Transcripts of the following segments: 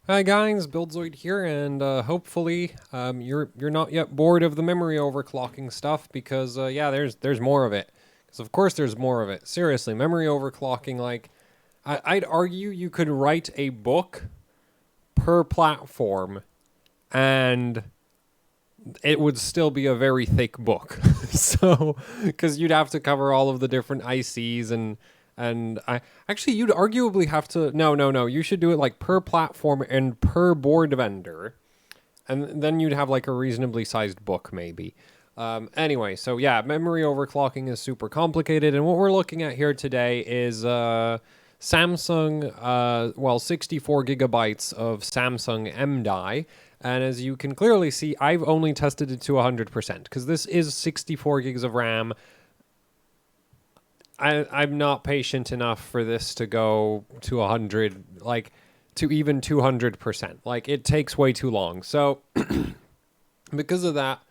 Hi guys, Buildzoid here, and hopefully you're not yet bored of the memory overclocking stuff because yeah, there's more of it. Because of course there's more of it. Seriously, memory overclocking, like I'd argue you could write a book per platform, and it would still be a very thick book. So, because you'd have to cover all of the different ICs and I actually you'd arguably have to no, you should do it like per platform and per board vendor, and then you'd have like a reasonably sized book maybe. Anyway, so yeah, memory overclocking is super complicated, and what we're looking at here today is Samsung, 64 gigabytes of Samsung MDI. And as you can clearly see, I've only tested it to 100% because this is 64 gigs of RAM. I'm not patient enough for this to go to 100, like to even 200%. Like it takes way too long. So because of that,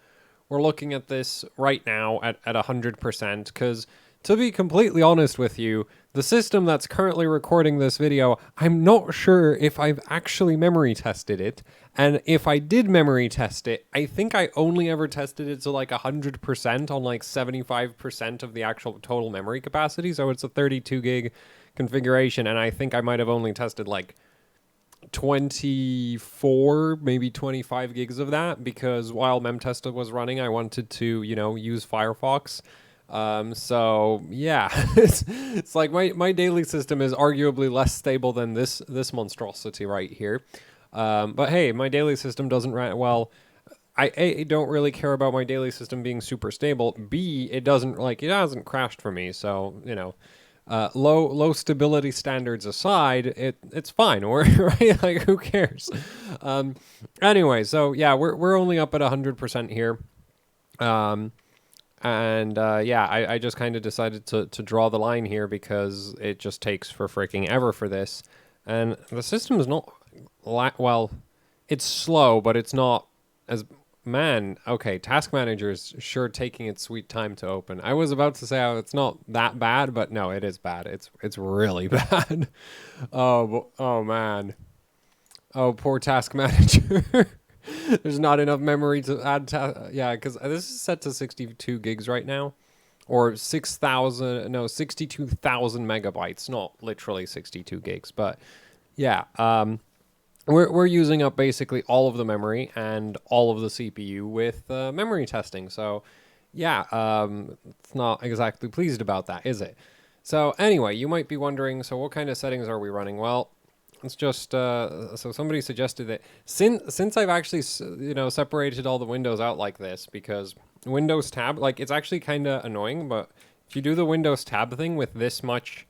we're looking at this right now at 100% because to be completely honest with you, the system that's currently recording this video, I'm not sure if I've actually memory tested it. And if I did memory test it, I think I only ever tested it to like 100% on like 75% of the actual total memory capacity. So it's a 32 gig configuration. And I think I might have only tested like 24, maybe 25 gigs of that because while memtest was running, I wanted to, use Firefox. So yeah, it's like my daily system is arguably less stable than this monstrosity right here. But hey, my daily system doesn't run well. I don't really care about my daily system being super stable. B, it hasn't crashed for me. So, low stability standards aside, it's fine. Or right, like who cares? Anyway, so yeah, we're only up at 100% here. And yeah, I just kind of decided to draw the line here because it just takes for freaking ever for this. And the system is not, well, it's slow, but it's not as, man, okay, Task Manager is sure taking its sweet time to open. I was about to say it's not that bad, but no, it is bad. It's really bad. Oh man. Oh, poor Task Manager. There's not enough memory to add. Yeah, because this is set to 62 gigs right now, or 62,000 megabytes. Not literally 62 gigs, but yeah. We're using up basically all of the memory and all of the CPU with memory testing. So yeah, it's not exactly pleased about that, is it? So anyway, you might be wondering, so what kind of settings are we running? Well, it's just so somebody suggested that since I've actually separated all the windows out like this, because Windows tab, like, it's actually kind of annoying, but if you do the Windows tab thing with this much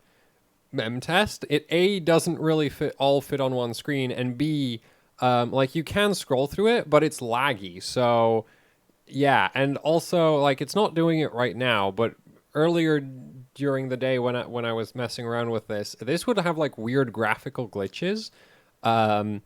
mem test, it A, doesn't really fit on one screen, and B, like, you can scroll through it, but it's laggy. So yeah, and also, like, it's not doing it right now, but earlier during the day when I was messing around with this would have like weird graphical glitches. Um,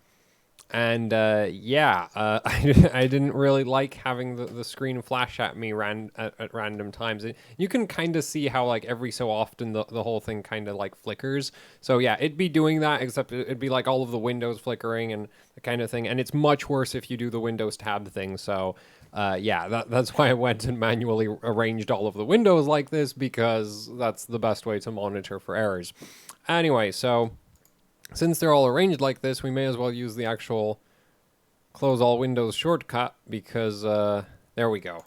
and yeah, I didn't really like having the screen flash at me at random times. You can kind of see how like every so often the whole thing kind of like flickers. So yeah, it'd be doing that, except it'd be like all of the windows flickering and the kind of thing. And it's much worse if you do the Windows tab thing. So yeah, that's why I went and manually arranged all of the windows like this, because that's the best way to monitor for errors. Anyway, so since they're all arranged like this, we may as well use the actual close all windows shortcut, because there we go.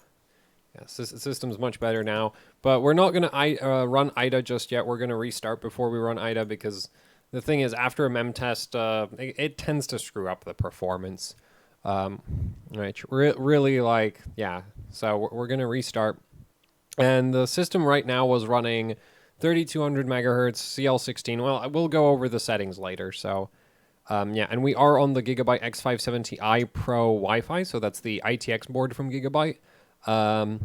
Yeah, system's much better now, but we're not going to run IDA just yet. We're going to restart before we run IDA, because the thing is, after a mem test, it tends to screw up the performance. Right, really, like, yeah, so we're going to restart. And the system right now was running 3200 megahertz, CL19. Well, we'll go over the settings later. So, yeah, and we are on the Gigabyte X570i Pro Wi-Fi, so that's the ITX board from Gigabyte. And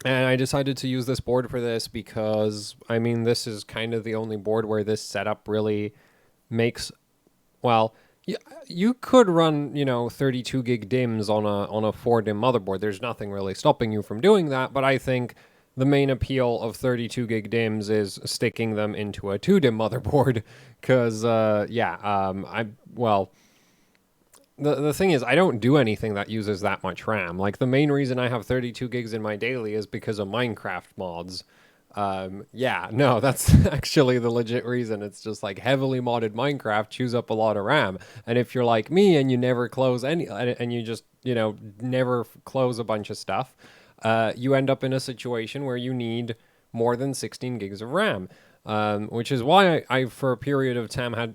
I decided to use this board for this because, I mean, this is kind of the only board where this setup really makes, well, you could run, 32 gig DIMMs on a 4 DIMM motherboard. There's nothing really stopping you from doing that, but I think the main appeal of 32 gig DIMMs is sticking them into a 2 DIMM motherboard, because, yeah, well, the thing is, I don't do anything that uses that much RAM. Like, the main reason I have 32 gigs in my daily is because of Minecraft mods. Yeah, no, that's actually the legit reason. It's just like heavily modded Minecraft chews up a lot of RAM. And if you're like me and you never close any, and you just, never close a bunch of stuff, you end up in a situation where you need more than 16 gigs of RAM. Which is why I for a period of time I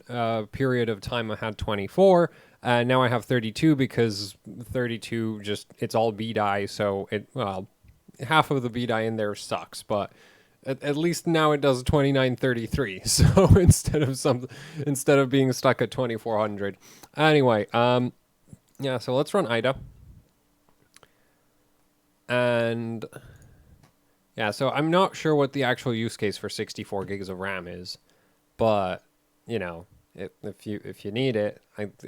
had 24, and now I have 32 because 32 just it's all BDI, so half of the BDI in there sucks, but at least now it does 2933. So instead of being stuck at 2400. Anyway, yeah, so let's run IDA. And yeah, so I'm not sure what the actual use case for 64 gigs of RAM is, but if you need it,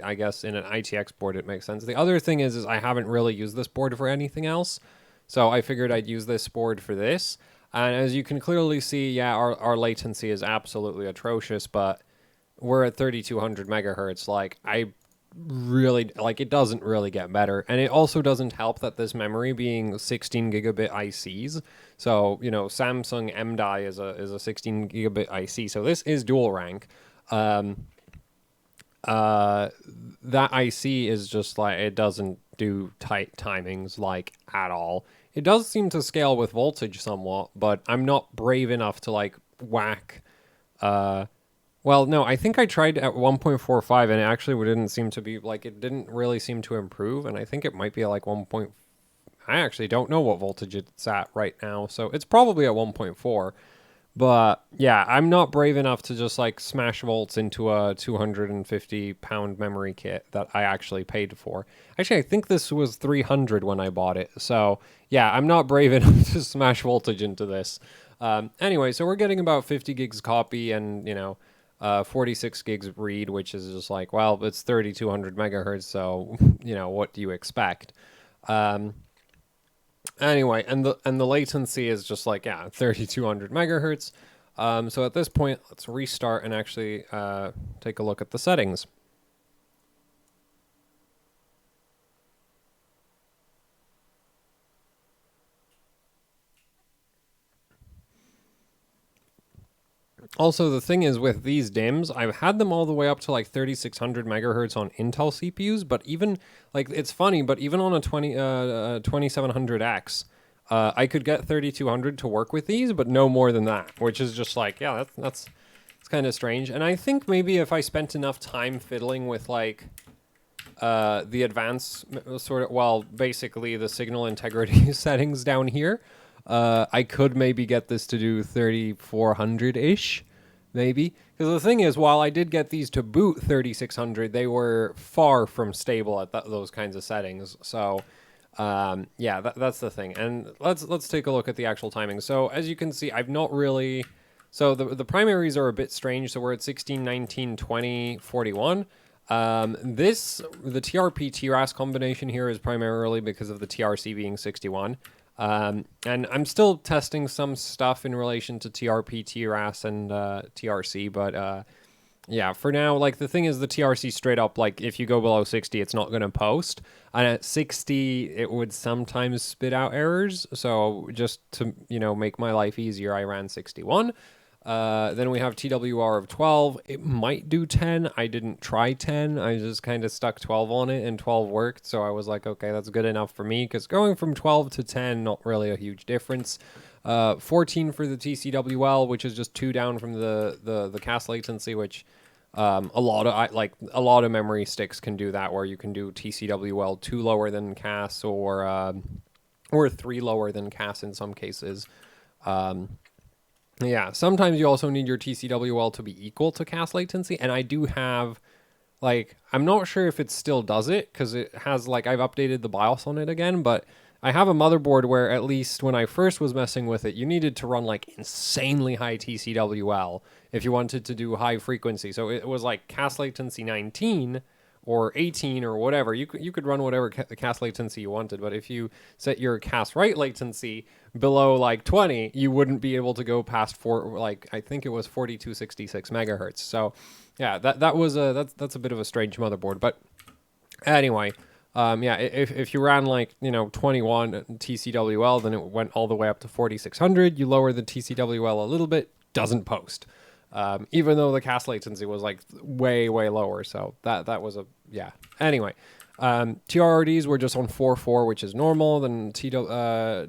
I guess in an ITX board it makes sense. The other thing is I haven't really used this board for anything else, so I figured I'd use this board for this. And as you can clearly see, yeah, our latency is absolutely atrocious, but we're at 3200 megahertz. Like, it doesn't really get better. And it also doesn't help that this memory being 16 gigabit ICs. So, Samsung MDI is a 16 gigabit IC. So this is dual rank. That IC is just like, it doesn't do tight timings like at all. It does seem to scale with voltage somewhat, but I'm not brave enough to like whack. Well, no, I think I tried at 1.45 and it actually didn't seem to be like, it didn't really seem to improve. And I think it might be like 1. I actually don't know what voltage it's at right now. So it's probably at 1.4. But yeah, I'm not brave enough to just like smash volts into a 250-pound memory kit that I actually paid for. Actually, I think this was 300 when I bought it. So yeah, I'm not brave enough to smash voltage into this. Anyway, so we're getting about 50 gigs copy and, 46 gigs read, which is just like, well, it's 3200 megahertz. So, what do you expect? Anyway, and the latency is just like, yeah, 3200 megahertz. So at this point, let's restart and actually take a look at the settings. Also, the thing is with these DIMMs, I've had them all the way up to like 3600 megahertz on Intel CPUs, but even, like, it's funny, but even on a 2700X, I could get 3200 to work with these, but no more than that, which is just like, yeah, that's kind of strange. And I think maybe if I spent enough time fiddling with, like, the advanced basically the signal integrity settings down here, I could maybe get this to do 3400-ish, maybe. Because the thing is, while I did get these to boot 3600, they were far from stable at those kinds of settings. So, yeah, that's the thing. And let's take a look at the actual timing. So, as you can see, I've not really... So, the primaries are a bit strange. So, we're at 16, 19, 20, 41. The TRP TRAS combination here is primarily because of the TRC being 61. And I'm still testing some stuff in relation to TRP, TRAS, and TRC, but yeah, for now, like, the thing is, the TRC straight up, like, if you go below 60, it's not going to post, and at 60, it would sometimes spit out errors, so just to, make my life easier, I ran 61. Then we have TWR of 12. It might do 10. I didn't try 10. I just kind of stuck 12 on it, and 12 worked. So I was like, okay, that's good enough for me, because going from 12 to 10, not really a huge difference. 14 for the TCWL, which is just 2 down from the CAS latency, which a lot of memory sticks can do that, where you can do TCWL 2 lower than CAS or 3 lower than CAS in some cases. Yeah, sometimes you also need your TCWL to be equal to CAS latency, and I do have, like, I'm not sure if it still does it, because it has, like, I've updated the BIOS on it again, but I have a motherboard where, at least when I first was messing with it, you needed to run, like, insanely high TCWL if you wanted to do high frequency. So it was, like, CAS latency 19 or 18 or whatever. You could run whatever CAS latency you wanted, but if you set your CAS write latency below like 20, you wouldn't be able to go past I think it was 4266 megahertz. So yeah, that's a bit of a strange motherboard, but Anyway, yeah, if you ran like, 21 TCWL, then it went all the way up to 4600. You lower the TCWL a little bit, doesn't post. Even though the cast latency was like way, way lower. So that was a, yeah. Anyway, TRRDs were just on 4.4, which is normal. Then WTRS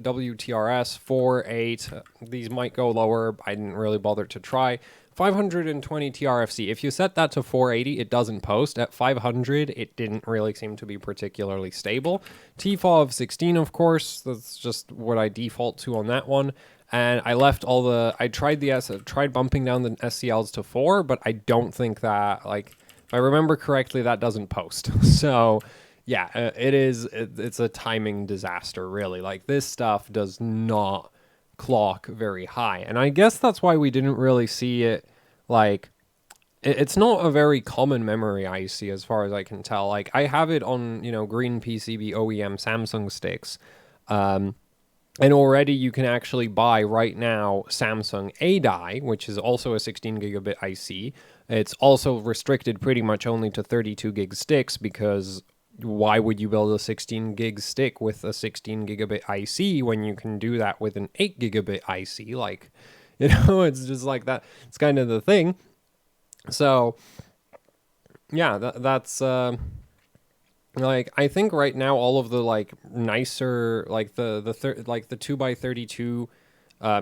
4.8. These might go lower. I didn't really bother to try. 520 TRFC. If you set that to 480, it doesn't post. At 500, it didn't really seem to be particularly stable. TFAW of 16, of course. That's just what I default to on that one. And I left all the... I tried bumping down the SCLs to 4, but I don't think that... Like, if I remember correctly, that doesn't post. So, yeah, it's a timing disaster, really. Like, this stuff does not clock very high, and I guess that's why we didn't really see it. Like, it's not a very common memory IC as far as I can tell. Like, I have it on green PCB OEM Samsung sticks, and already you can actually buy right now Samsung A die, which is also a 16 gigabit IC. It's also restricted pretty much only to 32 gig sticks, because why would you build a 16 gig stick with a 16 gigabit IC when you can do that with an 8 gigabit IC? Like, it's just like that. It's kind of the thing. So, yeah, that's, like, I think right now all of the, like, nicer, like, the 2x32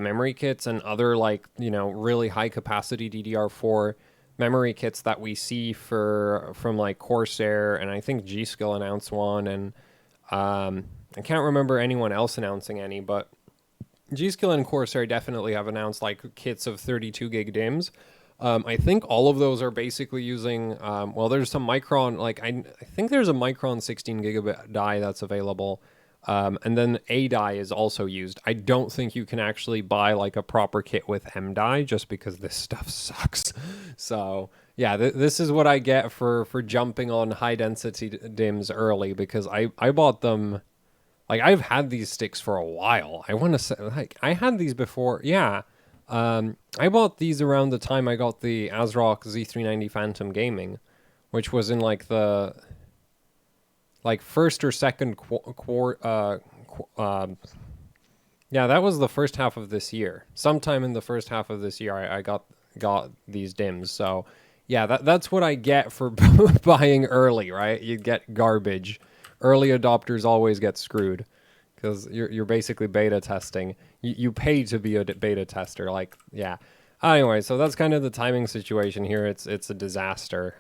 memory kits and other, like, really high capacity DDR4 memory kits that we see from like Corsair, and I think G.Skill announced one, and I can't remember anyone else announcing any, but G.Skill and Corsair definitely have announced like kits of 32 gig DIMMs. I think all of those are basically using, well, there's some Micron, like I think there's a Micron 16 gigabit die that's available. And then A die is also used. I don't think you can actually buy like a proper kit with M die, just because this stuff sucks. So yeah, this is what I get for jumping on high density DIMMs early, because I bought them. Like, I've had these sticks for a while. I want to say, like, I had these before. Yeah. I bought these around the time I got the ASRock Z390 Phantom Gaming, which was in like the first or second yeah, that was the first half of this year. Sometime in the first half of this year, I got these DIMMs. So yeah, that's what I get for buying early, right? You get garbage. Early adopters always get screwed, because you're basically beta testing. You pay to be a beta tester. Like, yeah. Anyway, so that's kind of the timing situation here. It's a disaster.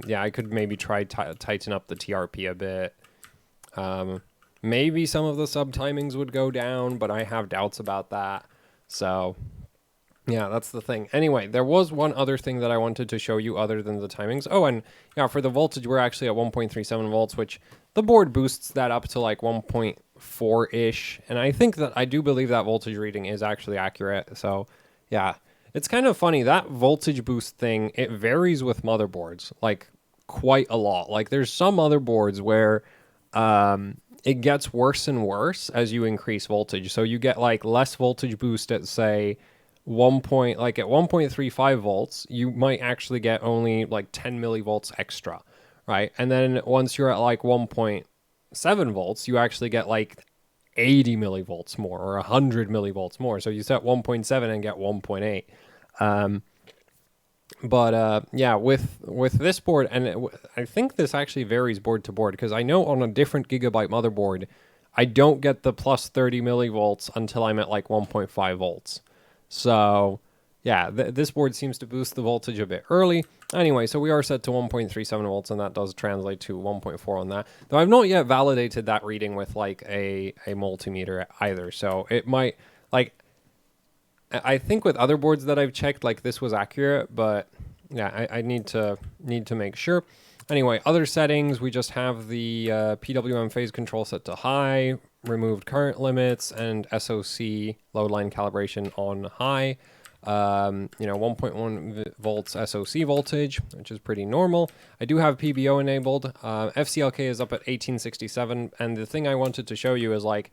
Yeah, I could maybe try tighten up the TRP a bit. Maybe some of the sub timings would go down, but I have doubts about that. So, yeah, that's the thing. Anyway, there was one other thing that I wanted to show you other than the timings. Oh, and yeah, for the voltage, we're actually at 1.37 volts, which the board boosts that up to like 1.4-ish. And I do believe that voltage reading is actually accurate. So, yeah. It's kind of funny, that voltage boost thing, it varies with motherboards, like, quite a lot. Like, there's some motherboards where it gets worse and worse as you increase voltage. So you get, like, less voltage boost at, say, at 1.35 volts, you might actually get only, like, 10 millivolts extra, right? And then once you're at, like, 1.7 volts, you actually get, like, 80 millivolts more, or 100 millivolts more. So you set 1.7 and get 1.8. Yeah, with this board, and I think this actually varies board to board, because I know on a different Gigabyte motherboard, I don't get the plus 30 millivolts until I'm at like 1.5 volts. So yeah, this board seems to boost the voltage a bit early. Anyway, so we are set to 1.37 volts, and that does translate to 1.4 on that. Though I've not yet validated that reading with like a multimeter either. So it might, like, I think with other boards that I've checked, like, this was accurate, but yeah, I need to make sure. Anyway, other settings, we just have the PWM phase control set to high, removed current limits, and SoC load line calibration on high. 1.1 volts SoC voltage, which is pretty normal. I do have PBO enabled. FCLK is up at 1867, and the thing I wanted to show you is like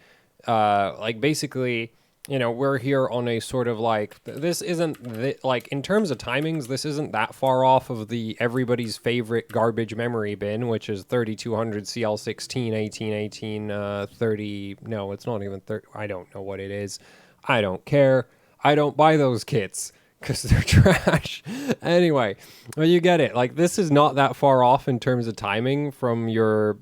basically we're here on a sort of like, this isn't, like, in terms of timings, this isn't that far off of the everybody's favorite garbage memory bin, which is 3200 CL16, 1818, 30, no, it's not even 30, I don't know what it is. I don't care. I don't buy those kits because they're trash. Anyway, well, you get it. Like, this is not that far off in terms of timing from your,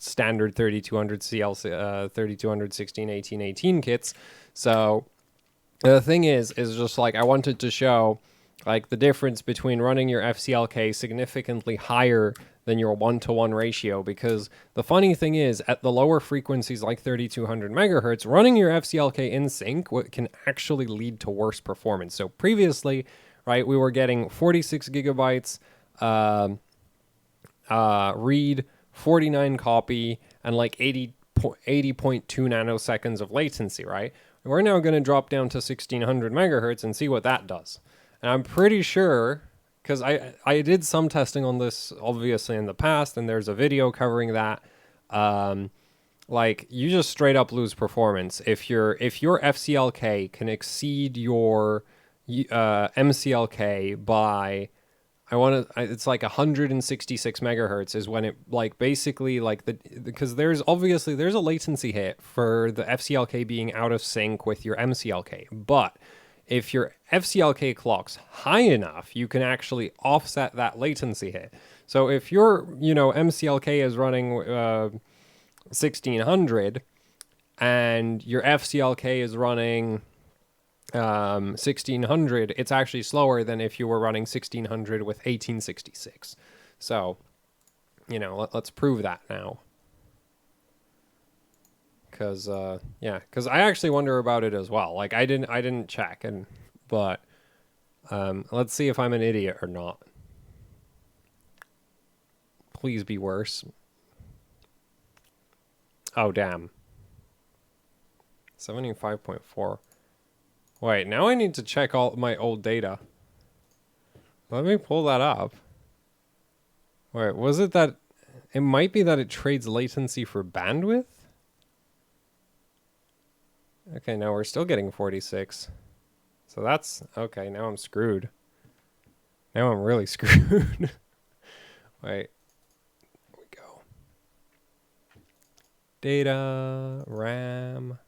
standard 3200 CL, 3200 16, 1818 kits. So the thing is just like, I wanted to show like the difference between running your FCLK significantly higher than your 1-to-1 ratio, because the funny thing is, at the lower frequencies like 3200 megahertz, running your FCLK in sync can actually lead to worse performance. So previously, right, we were getting 46 gigabytes read, 49 copy, and like 80.2 nanoseconds of latency, right? We're now going to drop down to 1600 megahertz and see what that does. And I'm pretty sure, because I did some testing on this obviously in the past, and there's a video covering that. Like, you just straight up lose performance if your FCLK can exceed your MCLK by, it's like 166 megahertz is when it, like, basically, like, because there's a latency hit for the FCLK being out of sync with your MCLK. But if your FCLK clock's high enough, you can actually offset that latency hit. So if your, MCLK is running 1600 and your FCLK is running 1600, it's actually slower than if you were running 1600 with 1866. So, let's prove that now. Because I actually wonder about it as well. Like, I didn't check, but let's see if I'm an idiot or not. Please be worse. Oh, damn. 75.4. Wait, now I need to check all my old data. Let me pull that up. Wait, was it that... It might be that it trades latency for bandwidth? Okay, now we're still getting 46. So that's... Okay, now I'm screwed. Now I'm really screwed. Wait. There we go. Data, RAM...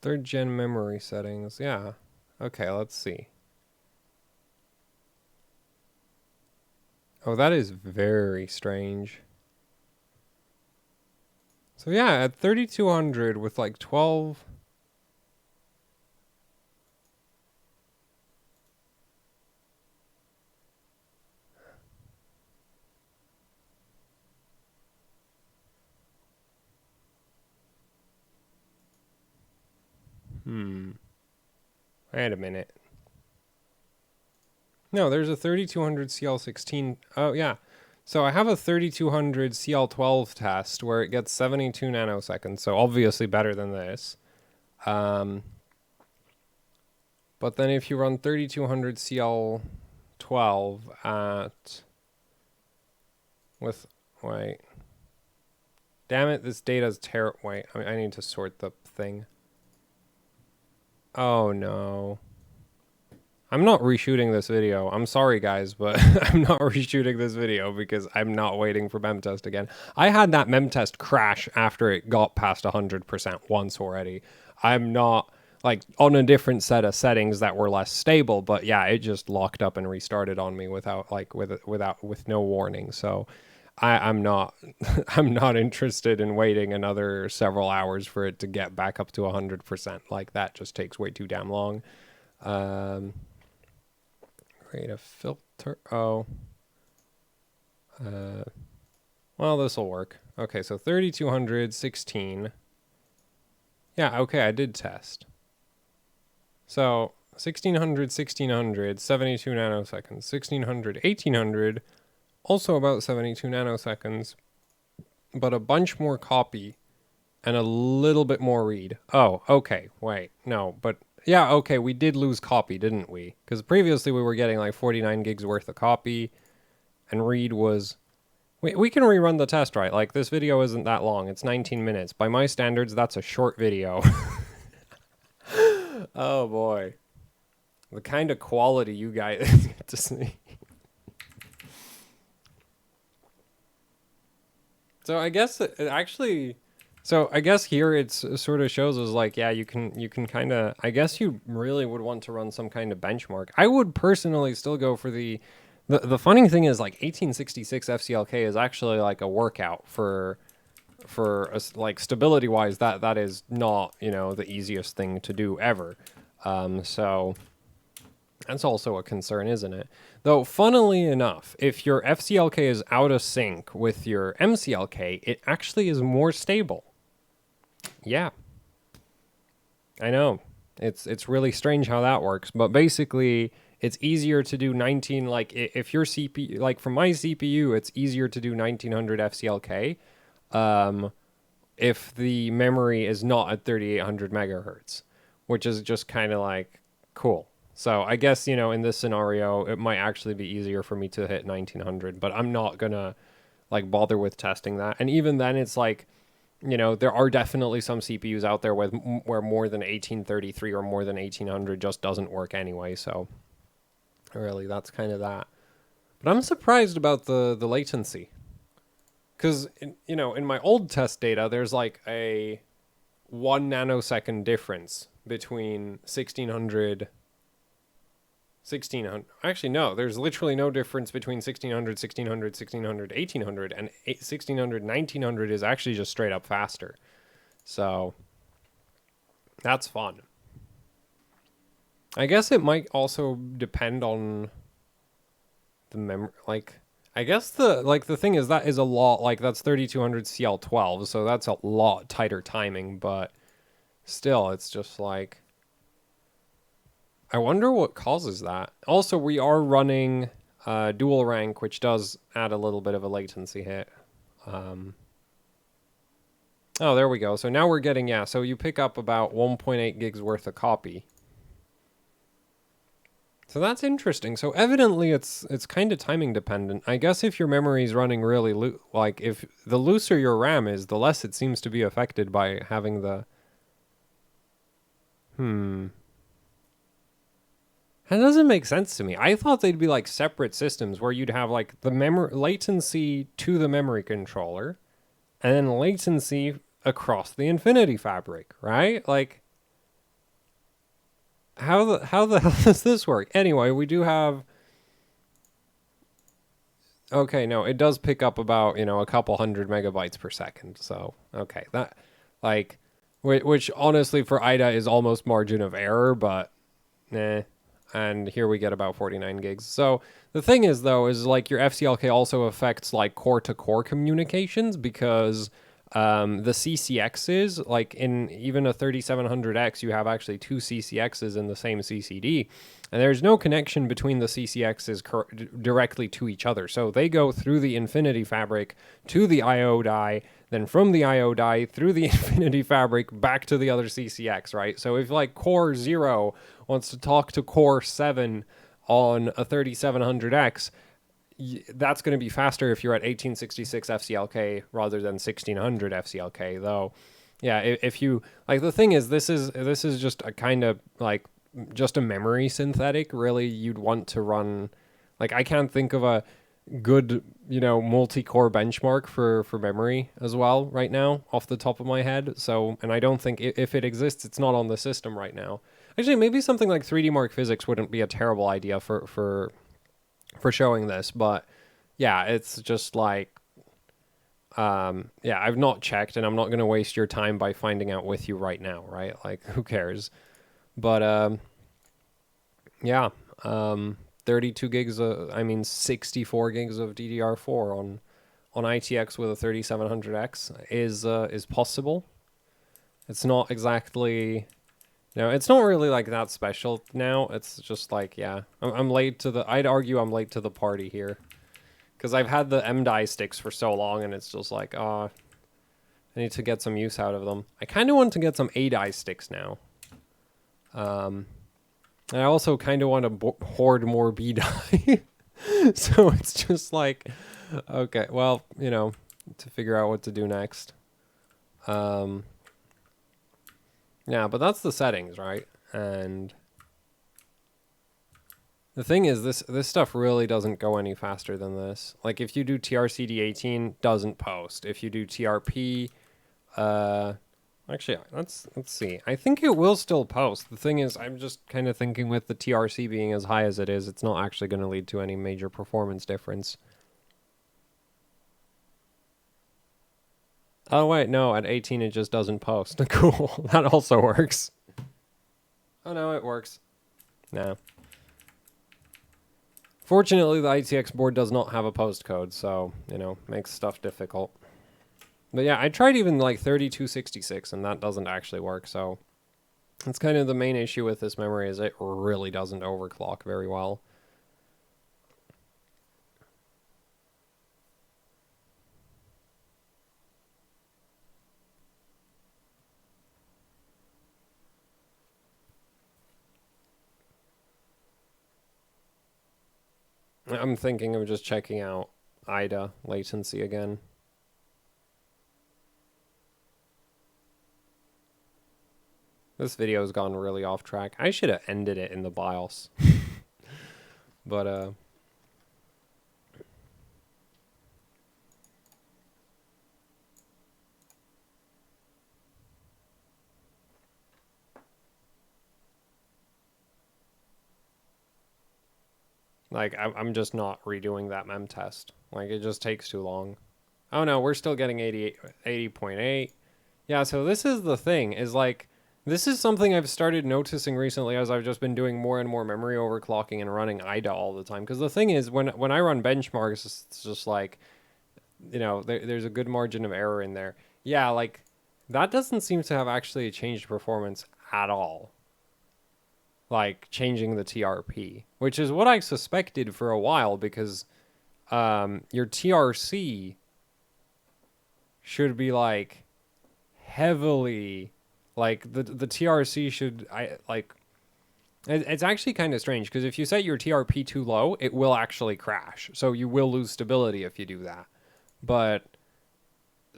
Third gen memory settings, yeah. Okay, let's see. Oh, that is very strange. So yeah, at 3200 with like 12... Wait a minute. No, there's a 3200 CL16. Oh, yeah. So I have a 3200 CL12 test where it gets 72 nanoseconds, so obviously better than this. But then if you run 3200 CL12 at... Wait. Damn it, this data's terrible. Wait, I need to sort the thing. Oh, no. I'm not reshooting this video. I'm sorry, guys, but I'm not reshooting this video because I'm not waiting for memtest again. I had that memtest crash after it got past 100% once already. I'm not, like, on a different set of settings that were less stable, but yeah, it just locked up and restarted on me without, like, with no warning. So I'm not I'm not interested in waiting another several hours for it to get back up to 100%. Like, that just takes way too damn long. Create a filter. Oh. Well, this will work. Okay, so 3200, 16. Yeah, okay, I did test. So 1600, 1600, 72 nanoseconds. 1600, 1800, also about 72 nanoseconds, but a bunch more copy and a little bit more read. Oh, okay, wait, no, but yeah, okay, we did lose copy, didn't we? Because previously we were getting like 49 gigs worth of copy, and read was We can rerun the test, right? Like, this video isn't that long. It's 19 minutes. By my standards, that's a short video. Oh, boy. The kind of quality you guys get to see. So I guess it actually... So I guess here it sort of shows us like, yeah, you can kind of... I guess you really would want to run some kind of benchmark. I would personally still go for the... The funny thing is, like, 1866 FCLK is actually like a workout for like, stability wise. That is not, you know, the easiest thing to do ever. So that's also a concern, isn't it? Though, funnily enough, if your FCLK is out of sync with your MCLK, it actually is more stable. Yeah, I know. It's really strange how that works, but basically it's easier to do 19, like, if your CPU, like, for my CPU, it's easier to do 1900 FCLK if the memory is not at 3800 megahertz, which is just kind of like cool. So I guess, you know, in this scenario, it might actually be easier for me to hit 1900, but I'm not gonna like bother with testing that. And even then, it's like, you know, there are definitely some CPUs out there where more than 1833 or more than 1800 just doesn't work anyway. So really, that's kind of that. But I'm surprised about the latency. Because, you know, in my old test data, there's like a 1 nanosecond difference between 1600... Actually, no, there's literally no difference between 1600, 1600, 1600, 1800, and 1600, 1900 is actually just straight up faster. So that's fun. I guess it might also depend on the memory. Like, I guess the thing is that is a lot, like, that's 3200 CL12, so that's a lot tighter timing, but still, it's just like, I wonder what causes that. Also, we are running dual rank, which does add a little bit of a latency hit. Oh, there we go. So now we're getting, yeah, so you pick up about 1.8 gigs worth of copy. So that's interesting. So evidently it's kind of timing dependent. I guess if your memory is running really like, if the looser your RAM is, the less it seems to be affected by having the... That doesn't make sense to me. I thought they'd be like separate systems where you'd have like the latency to the memory controller and then latency across the infinity fabric, right? Like, how the hell does this work? Anyway, we do have... Okay, no, it does pick up about, you know, a couple hundred megabytes per second. So, okay, that, like, which honestly for IDA is almost margin of error, but nah. And here we get about 49 gigs. So the thing is, though, is like your FCLK also affects like core-to-core communications, because the CCXs, like in even a 3700X, you have actually two CCXs in the same CCD, and there's no connection between the CCXs directly to each other. So they go through the infinity fabric to the I/O die, then from the I/O die through the infinity fabric back to the other CCX, right? So if like core 0 wants to talk to core 7 on a 3700X, that's going to be faster if you're at 1866 FCLK rather than 1600 FCLK, though. Yeah, if you like, the thing is, this is just a kind of like just a memory synthetic. Really, you'd want to run, like, I can't think of a good, you know, multi-core benchmark for memory as well right now off the top of my head. So, and I don't think if it exists, it's not on the system right now. Actually, maybe something like 3D Mark Physics wouldn't be a terrible idea for showing this, but yeah, it's just like, yeah, I've not checked, and I'm not going to waste your time by finding out with you right now, right? Like, who cares? But yeah, 32 gigs of, I mean 64 gigs of DDR4 on ITX with a 3700X is possible. It's not exactly... No, it's not really like that special now. It's just like, yeah, I'm late to the... I'd argue I'm late to the party here, because I've had the M-die sticks for so long, and it's just like, I need to get some use out of them. I kind of want to get some A-die sticks now. And I also kind of want to hoard more B-die. So it's just like, Okay, well, you know, to figure out what to do next. Yeah, but that's the settings, right? And the thing is, this stuff really doesn't go any faster than this. Like, if you do TRCD18, doesn't post. If you do TRP, actually, let's see. I think it will still post. The thing is, I'm just kind of thinking with the TRC being as high as it is, it's not actually going to lead to any major performance difference. Oh, wait, no, at 18 it just doesn't post. Cool, that also works. Oh, no, it works. No. Fortunately, the ITX board does not have a post code, so, you know, makes stuff difficult. But yeah, I tried even like 3266, and that doesn't actually work, so that's kind of the main issue with this memory, is it really doesn't overclock very well. I'm thinking of just checking out IDA latency again. This video has gone really off track. I should have ended it in the BIOS. But, like, I'm just not redoing that mem test. Like, it just takes too long. Oh no, we're still getting 80.8. Yeah, so this is the thing, is like, this is something I've started noticing recently as I've just been doing more and more memory overclocking and running IDA all the time. Because the thing is, when I run benchmarks, it's just like, you know, there's a good margin of error in there. Yeah, like, that doesn't seem to have actually changed performance at all. Like, changing the TRP, which is what I suspected for a while, because your TRC should be, like, heavily, like, the TRC should, it's actually kind of strange, because if you set your TRP too low, it will actually crash. So you will lose stability if you do that. But,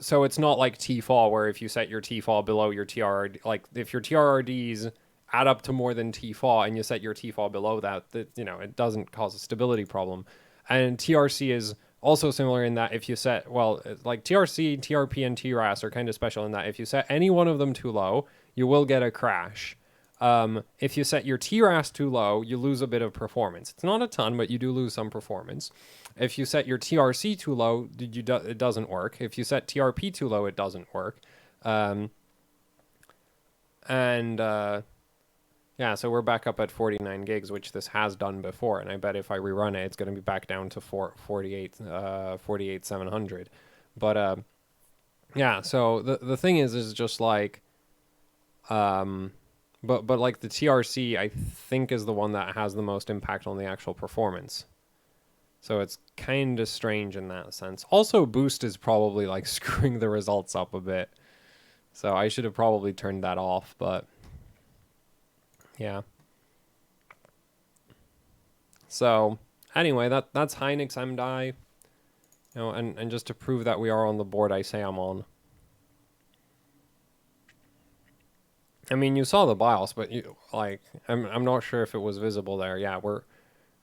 so it's not like TFall, where if you set your TFall below your TRRD, like, if your TRRDs add up to more than TFall and you set your TFall below that, you know, it doesn't cause a stability problem. And TRC is also similar in that if you set, well, like TRC, TRP, and TRAS are kind of special in that if you set any one of them too low, you will get a crash. If you set your TRAS too low, you lose a bit of performance. It's not a ton, but you do lose some performance. If you set your TRC too low, it doesn't work. If you set TRP too low, it doesn't work. Yeah, so we're back up at 49 gigs, which this has done before, and I bet if I rerun it, it's going to be back down to 48,700. But yeah, so the thing is just like, but like the TRC, I think, is the one that has the most impact on the actual performance. So it's kind of strange in that sense. Also, boost is probably like screwing the results up a bit. So I should have probably turned that off, but yeah. So anyway, that's Hynix MDI. You know, and just to prove that we are on the board I say I'm on. I mean, you saw the BIOS, but you, like, I'm not sure if it was visible there. Yeah, we're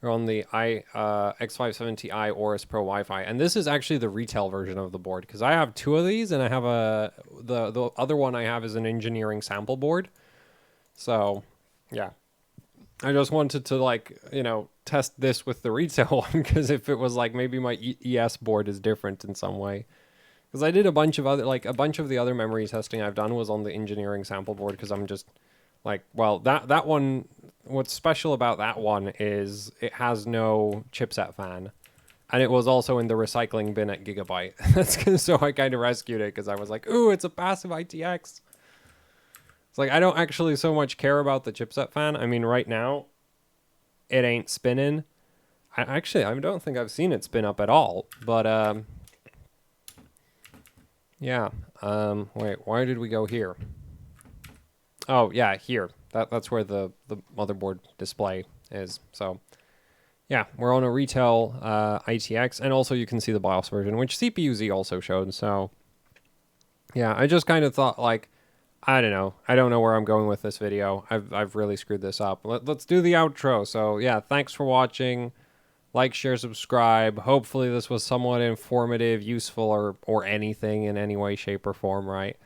on the X570i Aorus Pro Wi-Fi, and this is actually the retail version of the board, because I have two of these, and I have the other one I have is an engineering sample board. So, yeah, I just wanted to, like, you know, test this with the retail one, because if it was like maybe my ES board is different in some way. Because I did a bunch of other, like, a bunch of the other memory testing I've done was on the engineering sample board, because I'm just like, well, that one, what's special about that one is it has no chipset fan. And it was also in the recycling bin at Gigabyte. That's so I kind of rescued it, because I was like, ooh, it's a passive ITX. It's like, I don't actually so much care about the chipset fan. I mean, right now, it ain't spinning. I don't think I've seen it spin up at all. But, yeah. Wait, why did we go here? Oh, yeah, here. That's where the motherboard display is. So, yeah, we're on a retail ITX, and also you can see the BIOS version, which CPU-Z also showed. So yeah, I just kind of thought, like, I don't know. I don't know where I'm going with this video. I've really screwed this up. Let's do the outro. So yeah, thanks for watching. Like, share, subscribe. Hopefully this was somewhat informative, useful, or anything in any way, shape, or form, right?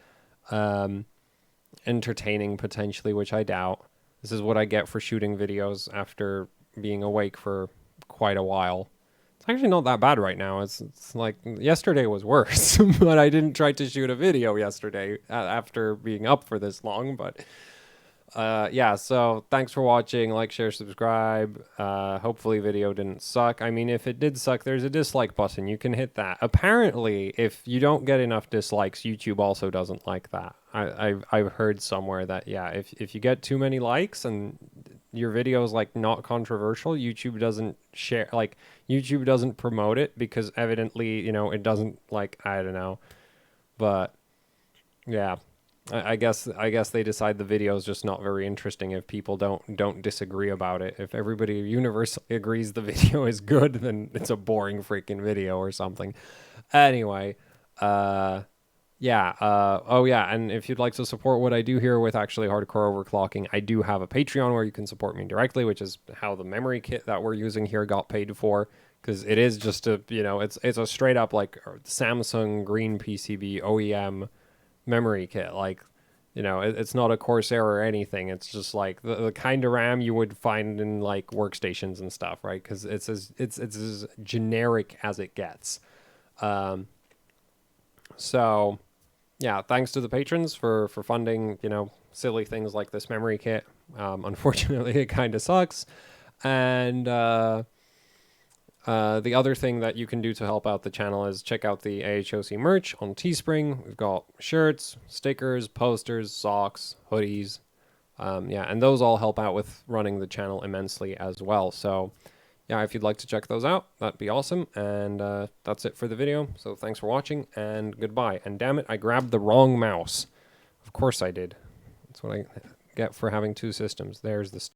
Entertaining, potentially, which I doubt. This is what I get for shooting videos after being awake for quite a while. It's actually not that bad right now. It's like yesterday was worse, but I didn't try to shoot a video yesterday after being up for this long, but yeah, so thanks for watching. Like, share, subscribe. Hopefully video didn't suck. I mean, if it did suck, there's a dislike button. You can hit that. Apparently, if you don't get enough dislikes, YouTube also doesn't like that. I've heard somewhere that, yeah, if you get too many likes and your video is like not controversial, YouTube doesn't share, like YouTube doesn't promote it because evidently, you know, it doesn't, like, I don't know. But yeah. I guess they decide the video is just not very interesting if people don't disagree about it. If everybody universally agrees the video is good, then it's a boring freaking video or something. Anyway, yeah. Oh yeah, and if you'd like to support what I do here with actually hardcore overclocking, I do have a Patreon where you can support me directly, which is how the memory kit that we're using here got paid for. Because it is just a, you know, it's a straight up like Samsung green PCB OEM memory kit. Like, you know, it's not a Corsair or anything. It's just like the kind of RAM you would find in like workstations and stuff, right? Because it's as generic as it gets. So yeah, thanks to the patrons for funding, you know, silly things like this memory kit. Unfortunately, it kind of sucks. And the other thing that you can do to help out the channel is check out the AHOC merch on Teespring. We've got shirts, stickers, posters, socks, hoodies. Yeah, and those all help out with running the channel immensely as well. So yeah, if you'd like to check those out, that'd be awesome. And that's it for the video. So thanks for watching and goodbye. And damn it, I grabbed the wrong mouse. Of course I did. That's what I get for having two systems. There's the